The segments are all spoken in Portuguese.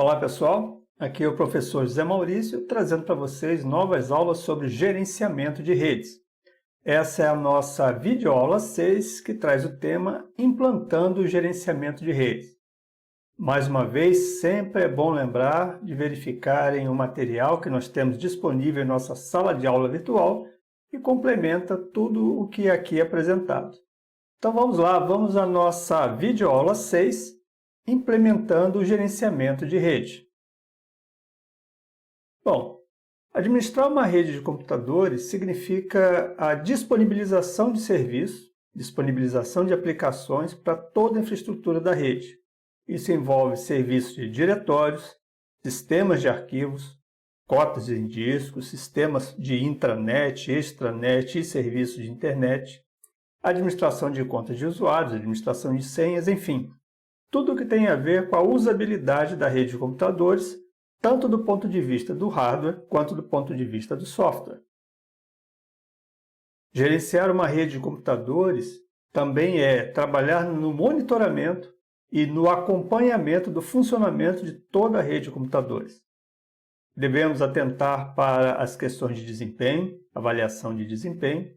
Olá pessoal, aqui é o professor José Maurício trazendo para vocês novas aulas sobre gerenciamento de redes. Essa é a nossa videoaula 6 que traz o tema Implantando o gerenciamento de redes. Mais uma vez, sempre é bom lembrar de verificarem o material que nós temos disponível em nossa sala de aula virtual e complementa tudo o que aqui é apresentado. Então vamos lá, vamos à nossa videoaula 6, Implementando o gerenciamento de rede. Bom, administrar uma rede de computadores significa a disponibilização de serviços, disponibilização de aplicações para toda a infraestrutura da rede. Isso envolve serviços de diretórios, sistemas de arquivos, cópias em discos, sistemas de intranet, extranet e serviços de internet, administração de contas de usuários, administração de senhas, enfim, tudo o que tem a ver com a usabilidade da rede de computadores, tanto do ponto de vista do hardware quanto do ponto de vista do software. Gerenciar uma rede de computadores também é trabalhar no monitoramento e no acompanhamento do funcionamento de toda a rede de computadores. Devemos atentar para as questões de desempenho, avaliação de desempenho,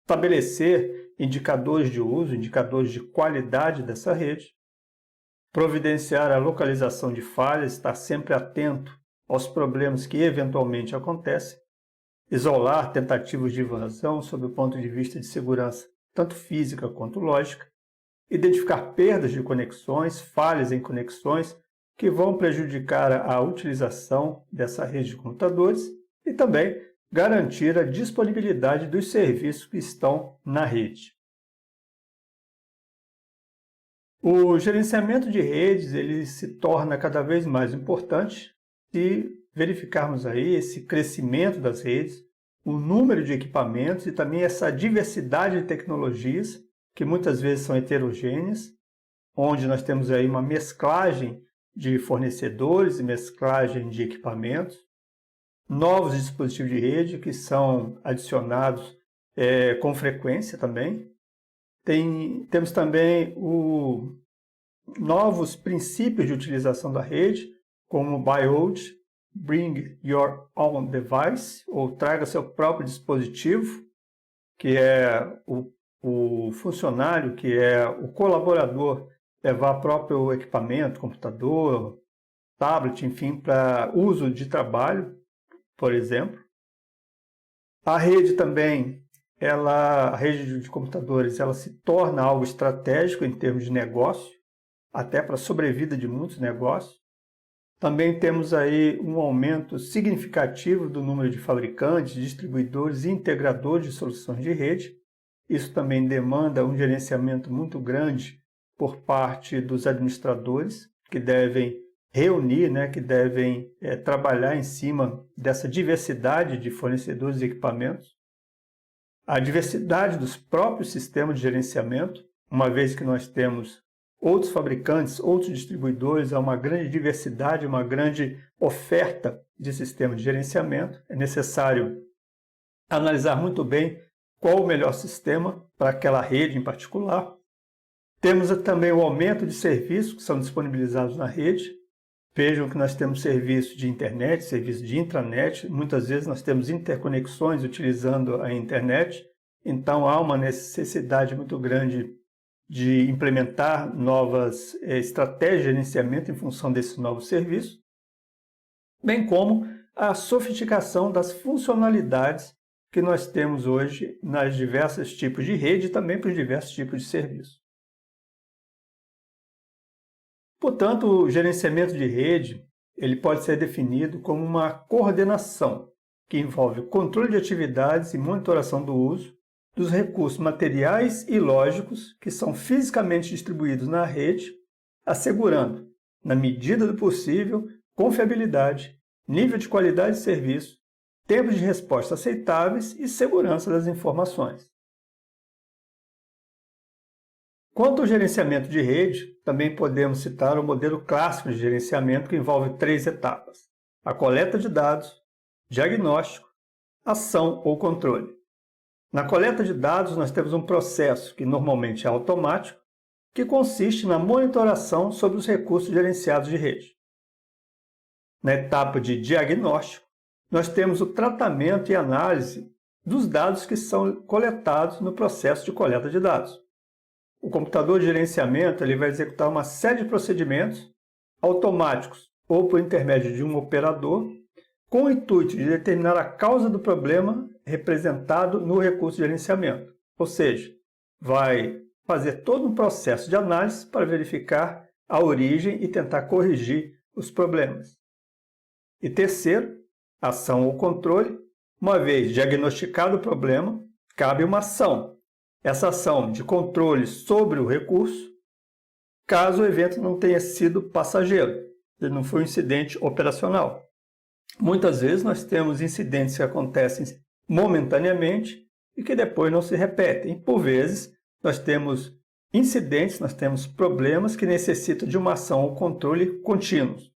estabelecer indicadores de uso, indicadores de qualidade dessa rede, providenciar a localização de falhas, estar sempre atento aos problemas que eventualmente acontecem, isolar tentativas de invasão sob o ponto de vista de segurança, tanto física quanto lógica, identificar perdas de conexões, falhas em conexões que vão prejudicar a utilização dessa rede de computadores e também garantir a disponibilidade dos serviços que estão na rede. O gerenciamento de redes ele se torna cada vez mais importante se verificarmos aí esse crescimento das redes, o número de equipamentos e também essa diversidade de tecnologias, que muitas vezes são heterogêneas, onde nós temos aí uma mesclagem de fornecedores e mesclagem de equipamentos, novos dispositivos de rede que são adicionados com frequência também. Temos também novos princípios de utilização da rede, como Buy Out, Bring Your Own Device, ou traga seu próprio dispositivo, que é o funcionário, que é o colaborador, levar próprio equipamento, computador, tablet, enfim, para uso de trabalho, por exemplo. A rede também, a rede de computadores, ela se torna algo estratégico em termos de negócio, até para a sobrevida de muitos negócios. Também temos aí um aumento significativo do número de fabricantes, distribuidores e integradores de soluções de rede. Isso também demanda um gerenciamento muito grande por parte dos administradores, que devem reunir, que devem trabalhar em cima dessa diversidade de fornecedores e equipamentos. A diversidade dos próprios sistemas de gerenciamento, uma vez que nós temos outros fabricantes, outros distribuidores, há uma grande diversidade, uma grande oferta de sistema de gerenciamento. É necessário analisar muito bem qual o melhor sistema para aquela rede em particular. Temos também o aumento de serviços que são disponibilizados na rede. Vejam que nós temos serviço de internet, serviço de intranet, muitas vezes nós temos interconexões utilizando a internet, então há uma necessidade muito grande de implementar novas estratégias de gerenciamento em função desses novos serviços, bem como a sofisticação das funcionalidades que nós temos hoje nas diversos tipos de rede e também para os diversos tipos de serviço. Portanto, o gerenciamento de rede ele pode ser definido como uma coordenação que envolve o controle de atividades e monitoração do uso dos recursos materiais e lógicos que são fisicamente distribuídos na rede, assegurando, na medida do possível, confiabilidade, nível de qualidade de serviço, tempos de resposta aceitáveis e segurança das informações. Quanto ao gerenciamento de rede, também podemos citar o modelo clássico de gerenciamento que envolve 3 etapas: a coleta de dados, diagnóstico, ação ou controle. Na coleta de dados, nós temos um processo que normalmente é automático, que consiste na monitoração sobre os recursos gerenciados de rede. Na etapa de diagnóstico, nós temos o tratamento e análise dos dados que são coletados no processo de coleta de dados. O computador de gerenciamento ele vai executar uma série de procedimentos automáticos ou por intermédio de um operador, com o intuito de determinar a causa do problema representado no recurso de gerenciamento. Ou seja, vai fazer todo um processo de análise para verificar a origem e tentar corrigir os problemas. E terceiro, ação ou controle. Uma vez diagnosticado o problema, cabe uma ação. Essa ação de controle sobre o recurso, caso o evento não tenha sido passageiro, ele não foi um incidente operacional. Muitas vezes nós temos incidentes que acontecem momentaneamente e que depois não se repetem. Por vezes, nós temos incidentes, nós temos problemas que necessitam de uma ação ou controle contínuos.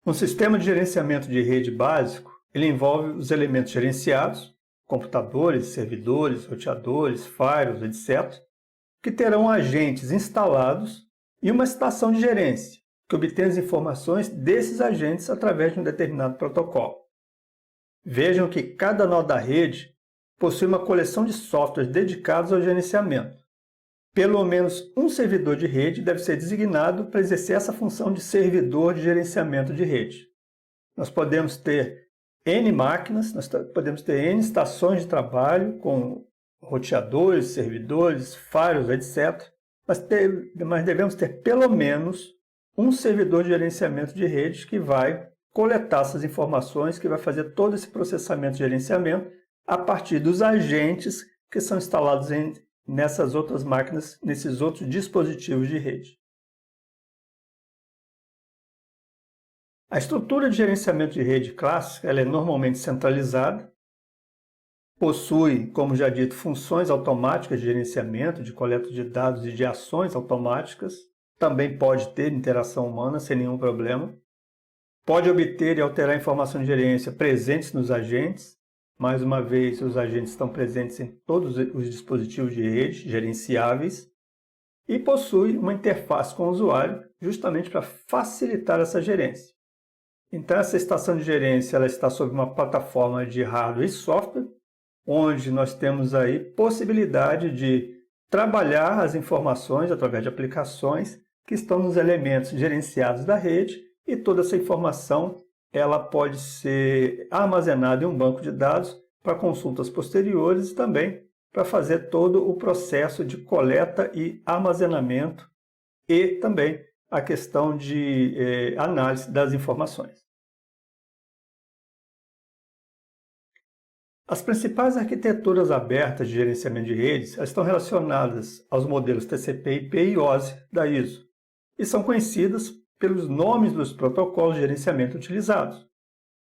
Um sistema de gerenciamento de rede básico, ele envolve os elementos gerenciados, computadores, servidores, roteadores, firewalls, etc., que terão agentes instalados e uma estação de gerência, que obtém as informações desses agentes através de um determinado protocolo. Vejam que cada nó da rede possui uma coleção de softwares dedicados ao gerenciamento. Pelo menos um servidor de rede deve ser designado para exercer essa função de servidor de gerenciamento de rede. Nós podemos ter N máquinas, nós podemos ter N estações de trabalho com roteadores, servidores, firewalls, etc. Mas devemos ter pelo menos um servidor de gerenciamento de rede que vai coletar essas informações, que vai fazer todo esse processamento de gerenciamento a partir dos agentes que são instalados nessas outras máquinas, nesses outros dispositivos de rede. A estrutura de gerenciamento de rede clássica ela é normalmente centralizada, possui, como já dito, funções automáticas de gerenciamento, de coleta de dados e de ações automáticas, também pode ter interação humana sem nenhum problema, pode obter e alterar informação de gerência presentes nos agentes. Mais uma vez, os agentes estão presentes em todos os dispositivos de rede gerenciáveis e possui uma interface com o usuário justamente para facilitar essa gerência. Então, essa estação de gerência ela está sob uma plataforma de hardware e software, onde nós temos aí possibilidade de trabalhar as informações através de aplicações que estão nos elementos gerenciados da rede e toda essa informação ela pode ser armazenada em um banco de dados para consultas posteriores e também para fazer todo o processo de coleta e armazenamento e também a questão de análise das informações. As principais arquiteturas abertas de gerenciamento de redes estão relacionadas aos modelos TCP/IP e OSI da ISO e são conhecidas pelos nomes dos protocolos de gerenciamento utilizados.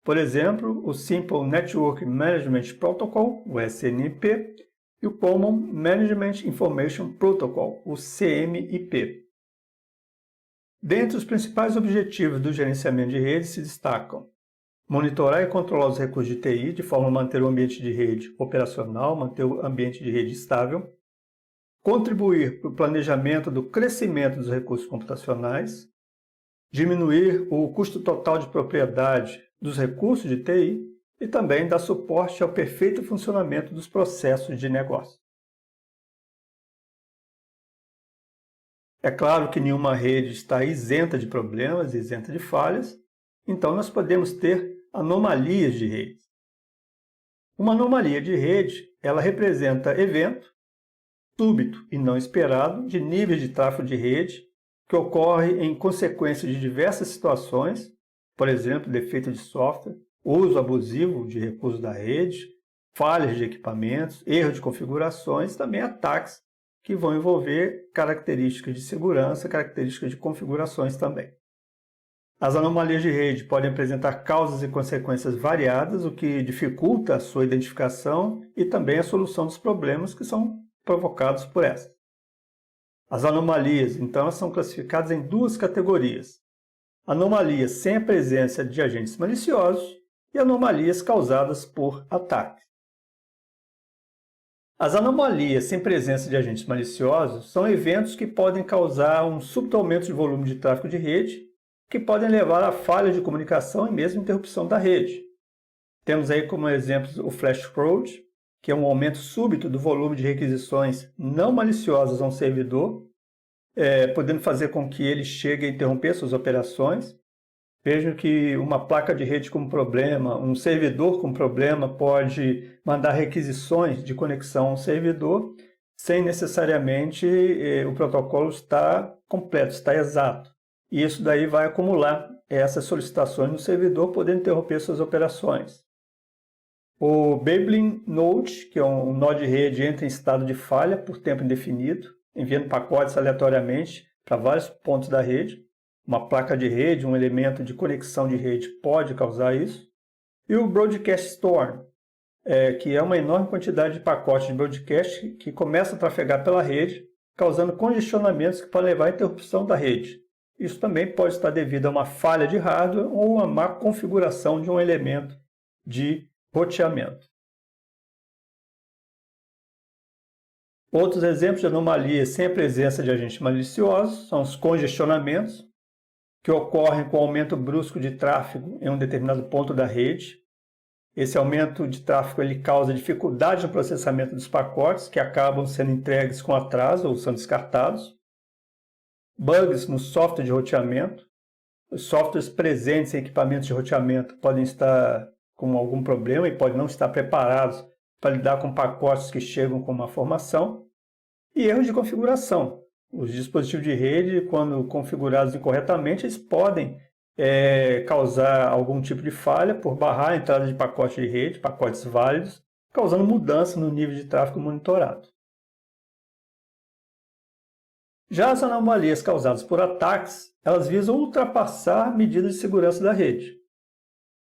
Por exemplo, o Simple Network Management Protocol, o SNMP, e o Common Management Information Protocol, o CMIP. Dentre os principais objetivos do gerenciamento de redes se destacam monitorar e controlar os recursos de TI de forma a manter o ambiente de rede operacional, manter o ambiente de rede estável, contribuir para o planejamento do crescimento dos recursos computacionais, diminuir o custo total de propriedade dos recursos de TI e também dar suporte ao perfeito funcionamento dos processos de negócio. É claro que nenhuma rede está isenta de problemas, isenta de falhas, então nós podemos ter anomalias de redes. Uma anomalia de rede, ela representa evento súbito e não esperado de níveis de tráfego de rede que ocorre em consequência de diversas situações, por exemplo, defeito de software, uso abusivo de recursos da rede, falhas de equipamentos, erro de configurações, também ataques que vão envolver características de segurança, características de configurações também. As anomalias de rede podem apresentar causas e consequências variadas, o que dificulta a sua identificação e também a solução dos problemas que são provocados por essas. As anomalias, então, elas são classificadas em duas categorias. Anomalias sem a presença de agentes maliciosos e anomalias causadas por ataques. As anomalias sem presença de agentes maliciosos são eventos que podem causar um súbito aumento de volume de tráfego de rede, que podem levar a falhas de comunicação e mesmo interrupção da rede. Temos aí como exemplos o flash fraud, que é um aumento súbito do volume de requisições não maliciosas a um servidor, podendo fazer com que ele chegue a interromper suas operações. Vejam que uma placa de rede com problema, um servidor com problema pode mandar requisições de conexão ao servidor sem necessariamente o protocolo estar completo, estar exato. E isso daí vai acumular essas solicitações no servidor, podendo interromper suas operações. O Babelin Node, que é um nó de rede, entra em estado de falha por tempo indefinido, enviando pacotes aleatoriamente para vários pontos da rede. Uma placa de rede, um elemento de conexão de rede pode causar isso. E o Broadcast Storm, que é uma enorme quantidade de pacotes de broadcast que começa a trafegar pela rede, causando congestionamentos que podem levar à interrupção da rede. Isso também pode estar devido a uma falha de hardware ou uma má configuração de um elemento de roteamento. Outros exemplos de anomalias sem a presença de agentes maliciosos são os congestionamentos, que ocorrem com o aumento brusco de tráfego em um determinado ponto da rede. Esse aumento de tráfego ele causa dificuldade no processamento dos pacotes, que acabam sendo entregues com atraso ou são descartados. Bugs no software de roteamento. Os softwares presentes em equipamentos de roteamento podem estar com algum problema e podem não estar preparados para lidar com pacotes que chegam com uma formação. E erros de configuração. Os dispositivos de rede, quando configurados incorretamente, eles podem causar algum tipo de falha por barrar a entrada de pacotes de rede, pacotes válidos, causando mudança no nível de tráfego monitorado. Já as anomalias causadas por ataques, elas visam ultrapassar medidas de segurança da rede.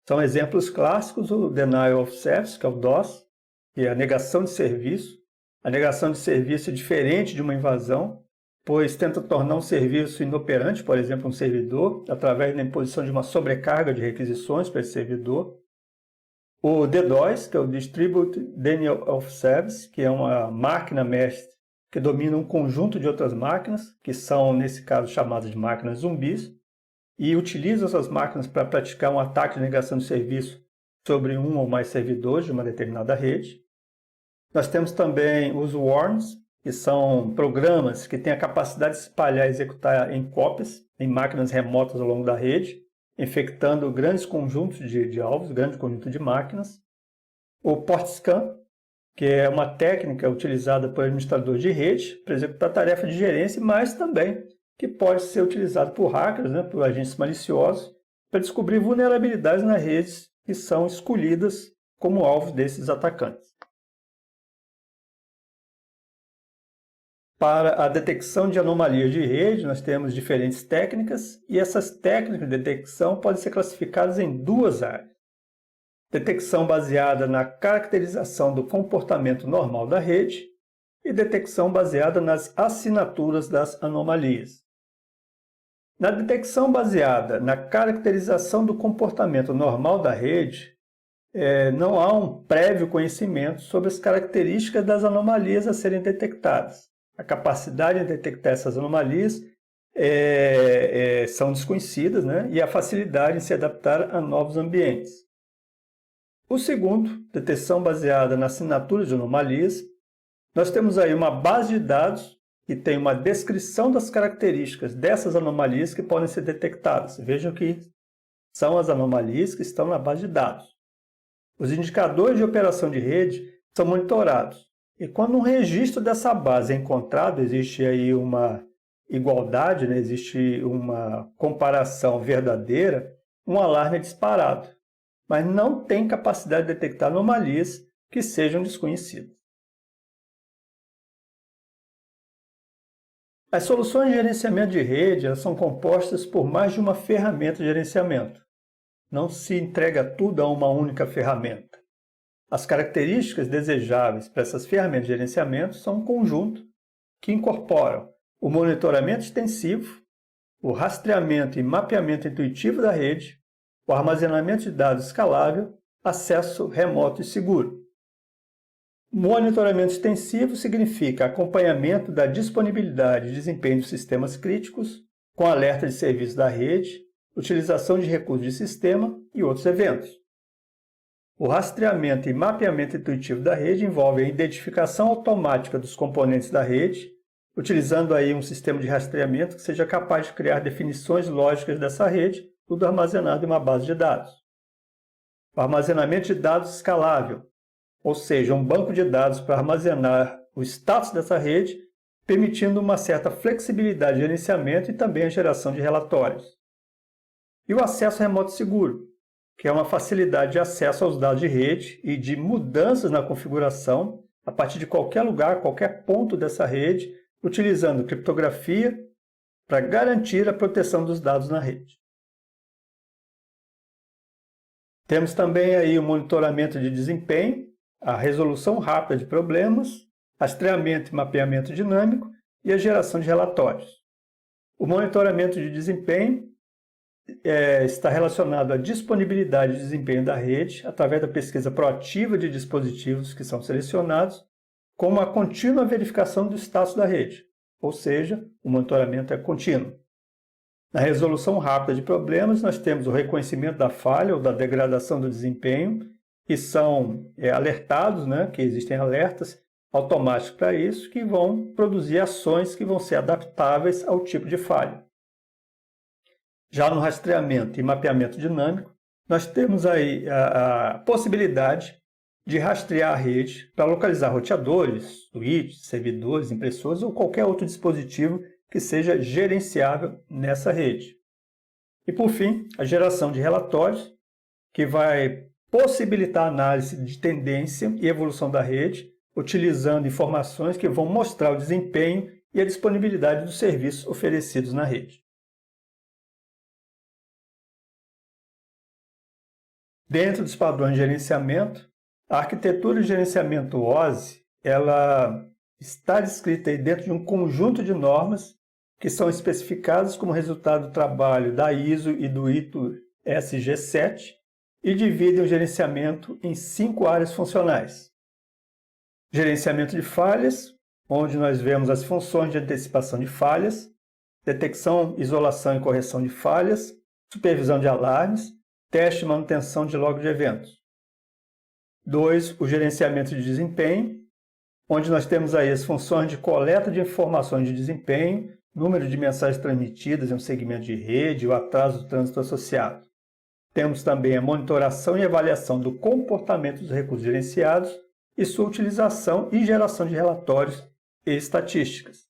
São exemplos clássicos o Denial of Service, que é o DOS, que é a negação de serviço. A negação de serviço é diferente de uma invasão, pois tenta tornar um serviço inoperante, por exemplo, um servidor, através da imposição de uma sobrecarga de requisições para esse servidor. O DDoS, que é o Distributed Denial of Service, que é uma máquina mestre que domina um conjunto de outras máquinas, que são, nesse caso, chamadas de máquinas zumbis, e utiliza essas máquinas para praticar um ataque de negação de serviço sobre um ou mais servidores de uma determinada rede. Nós temos também os worms, que são programas que têm a capacidade de espalhar e executar em cópias, em máquinas remotas ao longo da rede, infectando grandes conjuntos de alvos, grandes conjuntos de máquinas. O port scan, que é uma técnica utilizada por administradores de rede para executar tarefa de gerência, mas também que pode ser utilizado por hackers, por agentes maliciosos, para descobrir vulnerabilidades nas redes que são escolhidas como alvos desses atacantes. Para a detecção de anomalias de rede, nós temos diferentes técnicas, e essas técnicas de detecção podem ser classificadas em duas áreas. Detecção baseada na caracterização do comportamento normal da rede e detecção baseada nas assinaturas das anomalias. Na detecção baseada na caracterização do comportamento normal da rede, não há um prévio conhecimento sobre as características das anomalias a serem detectadas. A capacidade de detectar essas anomalias são desconhecidas, e a facilidade em se adaptar a novos ambientes. O segundo, detecção baseada na assinatura de anomalias, nós temos aí uma base de dados que tem uma descrição das características dessas anomalias que podem ser detectadas. Vejam que são as anomalias que estão na base de dados. Os indicadores de operação de rede são monitorados. E quando um registro dessa base é encontrado, existe aí uma igualdade, existe uma comparação verdadeira, um alarme é disparado. Mas não tem capacidade de detectar anomalias que sejam desconhecidas. As soluções de gerenciamento de rede elas são compostas por mais de uma ferramenta de gerenciamento. Não se entrega tudo a uma única ferramenta. As características desejáveis para essas ferramentas de gerenciamento são um conjunto que incorporam o monitoramento extensivo, o rastreamento e mapeamento intuitivo da rede, o armazenamento de dados escalável, acesso remoto e seguro. Monitoramento extensivo significa acompanhamento da disponibilidade e desempenho dos sistemas críticos, com alerta de serviço da rede, utilização de recursos de sistema e outros eventos. O rastreamento e mapeamento intuitivo da rede envolve a identificação automática dos componentes da rede, utilizando aí um sistema de rastreamento que seja capaz de criar definições lógicas dessa rede, tudo armazenado em uma base de dados. O armazenamento de dados escalável, ou seja, um banco de dados para armazenar o status dessa rede, permitindo uma certa flexibilidade de gerenciamento e também a geração de relatórios. E o acesso remoto seguro, que é uma facilidade de acesso aos dados de rede e de mudanças na configuração a partir de qualquer lugar, qualquer ponto dessa rede, utilizando criptografia para garantir a proteção dos dados na rede. Temos também aí o monitoramento de desempenho, a resolução rápida de problemas, rastreamento e mapeamento dinâmico e a geração de relatórios. O monitoramento de desempenho está relacionado à disponibilidade de desempenho da rede através da pesquisa proativa de dispositivos que são selecionados, como a contínua verificação do status da rede, ou seja, o monitoramento é contínuo. Na resolução rápida de problemas, nós temos o reconhecimento da falha ou da degradação do desempenho, que são alertados, que existem alertas automáticos para isso, que vão produzir ações que vão ser adaptáveis ao tipo de falha. Já no rastreamento e mapeamento dinâmico, nós temos aí a possibilidade de rastrear a rede para localizar roteadores, switches, servidores, impressoras ou qualquer outro dispositivo que seja gerenciável nessa rede. E por fim, a geração de relatórios, que vai possibilitar a análise de tendência e evolução da rede, utilizando informações que vão mostrar o desempenho e a disponibilidade dos serviços oferecidos na rede. Dentro dos padrões de gerenciamento, a arquitetura de gerenciamento OSI, ela está descrita aí dentro de um conjunto de normas que são especificadas como resultado do trabalho da ISO e do ITO SG7 e dividem o gerenciamento em 5 áreas funcionais. Gerenciamento de falhas, onde nós vemos as funções de antecipação de falhas, detecção, isolação e correção de falhas, supervisão de alarmes, teste e manutenção de log de eventos. 2. O gerenciamento de desempenho, onde nós temos aí as funções de coleta de informações de desempenho, número de mensagens transmitidas em um segmento de rede e o atraso do trânsito associado. Temos também a monitoração e avaliação do comportamento dos recursos gerenciados e sua utilização e geração de relatórios e estatísticas.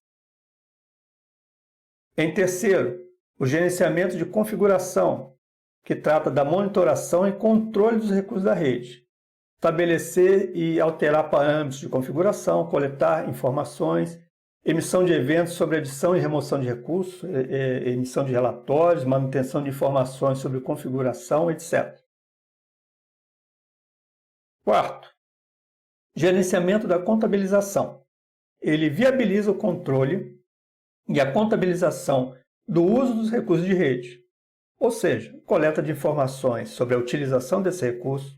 Em terceiro, o gerenciamento de configuração, que trata da monitoração e controle dos recursos da rede. Estabelecer e alterar parâmetros de configuração, coletar informações, emissão de eventos sobre adição e remoção de recursos, emissão de relatórios, manutenção de informações sobre configuração, etc. Quarto, gerenciamento da contabilização. Ele viabiliza o controle e a contabilização do uso dos recursos de rede, ou seja, coleta de informações sobre a utilização desse recurso,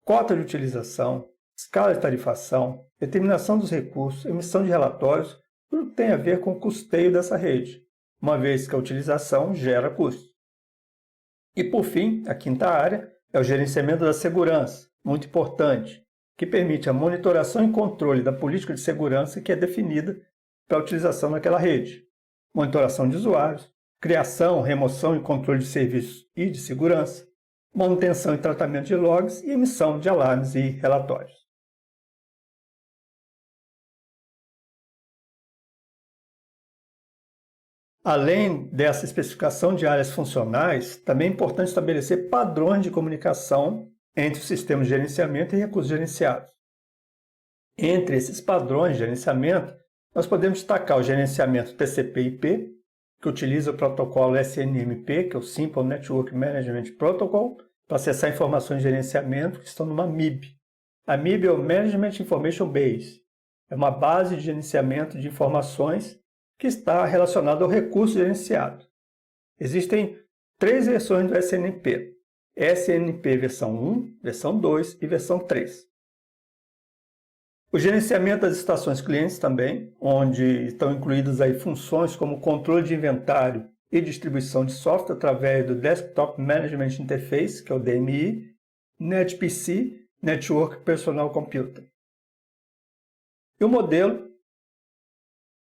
cota de utilização, escala de tarifação, determinação dos recursos, emissão de relatórios, tudo tem a ver com o custeio dessa rede, uma vez que a utilização gera custo. E por fim, a quinta área é o gerenciamento da segurança, muito importante, que permite a monitoração e controle da política de segurança que é definida para a utilização daquela rede, monitoração de usuários, criação, remoção e controle de serviços e de segurança, manutenção e tratamento de logs e emissão de alarmes e relatórios. Além dessa especificação de áreas funcionais, também é importante estabelecer padrões de comunicação entre os sistemas de gerenciamento e recursos gerenciados. Entre esses padrões de gerenciamento, nós podemos destacar o gerenciamento TCP/IP, que utiliza o protocolo SNMP, que é o Simple Network Management Protocol, para acessar informações de gerenciamento que estão numa MIB. A MIB é o Management Information Base. É uma base de gerenciamento de informações que está relacionada ao recurso gerenciado. Existem 3 versões do SNMP. SNMP versão 1, versão 2 e versão 3. O gerenciamento das estações clientes também, onde estão incluídas aí funções como controle de inventário e distribuição de software através do Desktop Management Interface, que é o DMI, NetPC, Network Personal Computer. E o modelo,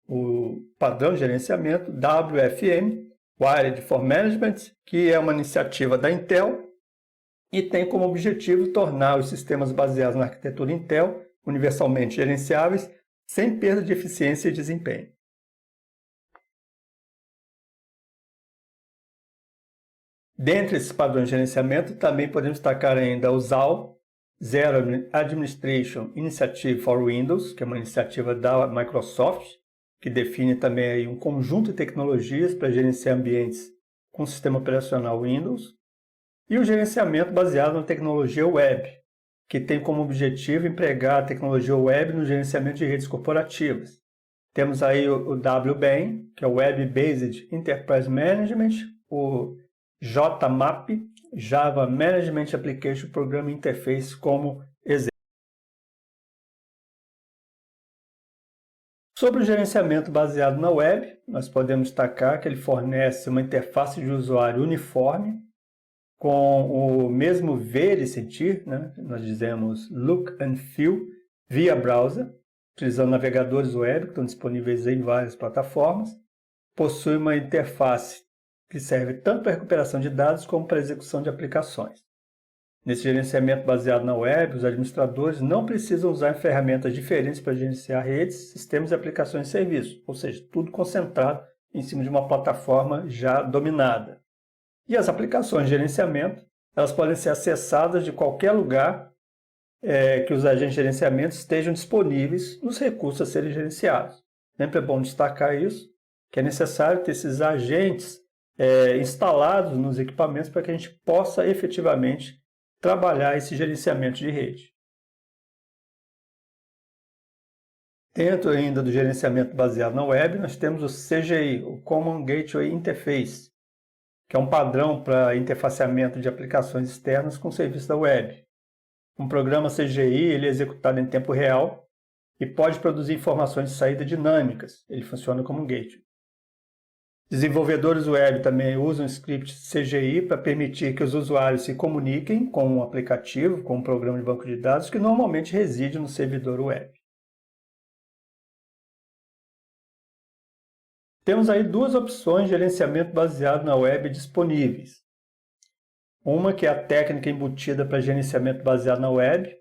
o padrão de gerenciamento, WFM, Wired for Management, que é uma iniciativa da Intel e tem como objetivo tornar os sistemas baseados na arquitetura Intel universalmente gerenciáveis, sem perda de eficiência e desempenho. Dentre esses padrões de gerenciamento, também podemos destacar ainda o ZAW, Zero Administration Initiative for Windows, que é uma iniciativa da Microsoft, que define também aí um conjunto de tecnologias para gerenciar ambientes com o sistema operacional Windows, e o gerenciamento baseado na tecnologia web, que tem como objetivo empregar a tecnologia web no gerenciamento de redes corporativas. Temos aí o WBAM, que é o Web Based Enterprise Management, o JMAP, Java Management Application Programming Interface, como exemplo. Sobre o gerenciamento baseado na web, nós podemos destacar que ele fornece uma interface de usuário uniforme, com o mesmo ver e sentir, né? Nós dizemos look and feel, via browser, utilizando navegadores web que estão disponíveis em várias plataformas. Possui uma interface que serve tanto para recuperação de dados como para execução de aplicações. Nesse gerenciamento baseado na web, os administradores não precisam usar ferramentas diferentes para gerenciar redes, sistemas e aplicações de serviço, ou seja, tudo concentrado em cima de uma plataforma já dominada. E as aplicações de gerenciamento, elas podem ser acessadas de qualquer lugar que os agentes de gerenciamento estejam disponíveis nos recursos a serem gerenciados. Sempre é bom destacar isso, que é necessário ter esses agentes instalados nos equipamentos para que a gente possa efetivamente trabalhar esse gerenciamento de rede. Dentro ainda do gerenciamento baseado na web, nós temos o CGI, o Common Gateway Interface, que é um padrão para interfaceamento de aplicações externas com serviços da web. Um programa CGI ele é executado em tempo real e pode produzir informações de saída dinâmicas. Ele funciona como um gateway. Desenvolvedores web também usam script CGI para permitir que os usuários se comuniquem com um aplicativo, com um programa de banco de dados que normalmente reside no servidor web. Temos aí duas opções de gerenciamento baseado na web disponíveis. Uma que é a técnica embutida para gerenciamento baseado na web,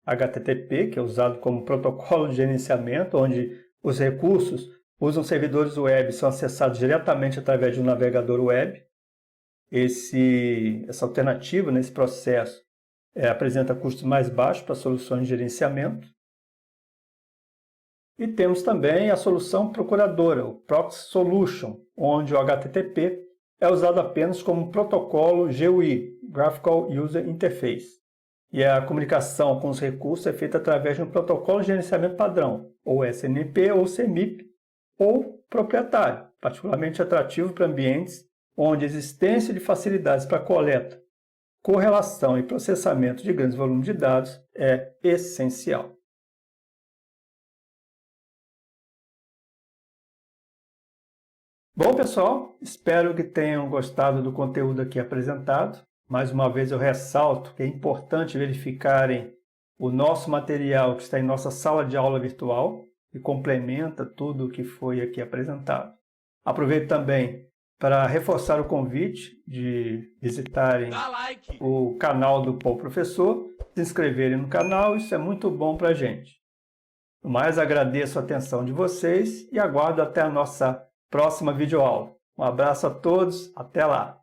HTTP, que é usado como protocolo de gerenciamento, onde os recursos usam servidores web e são acessados diretamente através de um navegador web. Essa alternativa nesse processo apresenta custos mais baixos para soluções de gerenciamento. E temos também a solução procuradora, o Proxy Solution, onde o HTTP é usado apenas como protocolo GUI, Graphical User Interface. E a comunicação com os recursos é feita através de um protocolo de gerenciamento padrão, ou SNMP ou CMIP, ou proprietário, particularmente atrativo para ambientes onde a existência de facilidades para coleta, correlação e processamento de grandes volumes de dados é essencial. Bom, pessoal, espero que tenham gostado do conteúdo aqui apresentado. Mais uma vez eu ressalto que é importante verificarem o nosso material que está em nossa sala de aula virtual e complementa tudo o que foi aqui apresentado. Aproveito também para reforçar o convite de visitarem o canal do Paul Professor, se inscreverem no canal, isso é muito bom para a gente. No mais, agradeço a atenção de vocês e aguardo até a nossa próxima videoaula. Um abraço a todos, até lá!